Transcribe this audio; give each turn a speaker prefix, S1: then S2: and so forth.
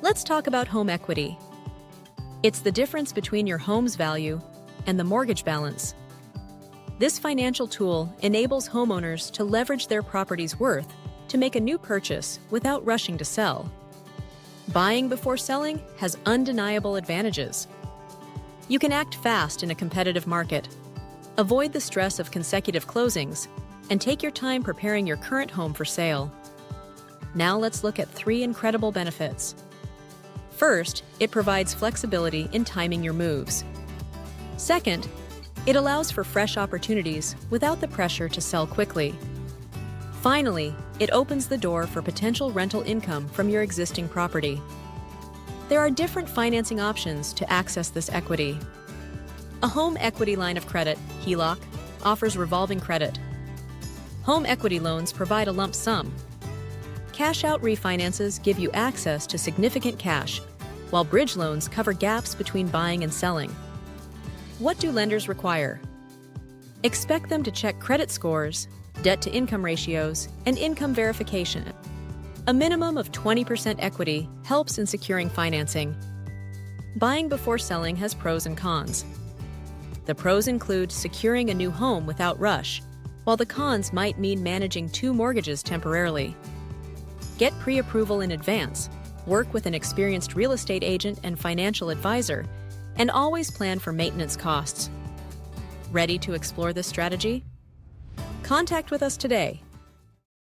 S1: Let's talk about home equity. It's the difference between your home's value and the mortgage balance. This financial tool enables homeowners to leverage their property's worth to make a new purchase without rushing to sell. Buying before selling has undeniable advantages. You can act fast in a competitive market, avoid the stress of consecutive closings, and take your time preparing your current home for sale. Now let's look at 3 incredible benefits. First, it provides flexibility in timing your moves. Second, it allows for fresh opportunities without the pressure to sell quickly. Finally, it opens the door for potential rental income from your existing property. There are different financing options to access this equity. A home equity line of credit, HELOC, offers revolving credit. Home equity loans provide a lump sum. Cash-out refinances give you access to significant cash, while bridge loans cover gaps between buying and selling. What do lenders require? Expect them to check credit scores, debt-to-income ratios, and income verification. A minimum of 20% equity helps in securing financing. Buying before selling has pros and cons. The pros include securing a new home without rush, while the cons might mean managing 2 mortgages temporarily. Get pre-approval in advance, work with an experienced real estate agent and financial advisor, and always plan for maintenance costs. Ready to explore this strategy? Contact with us today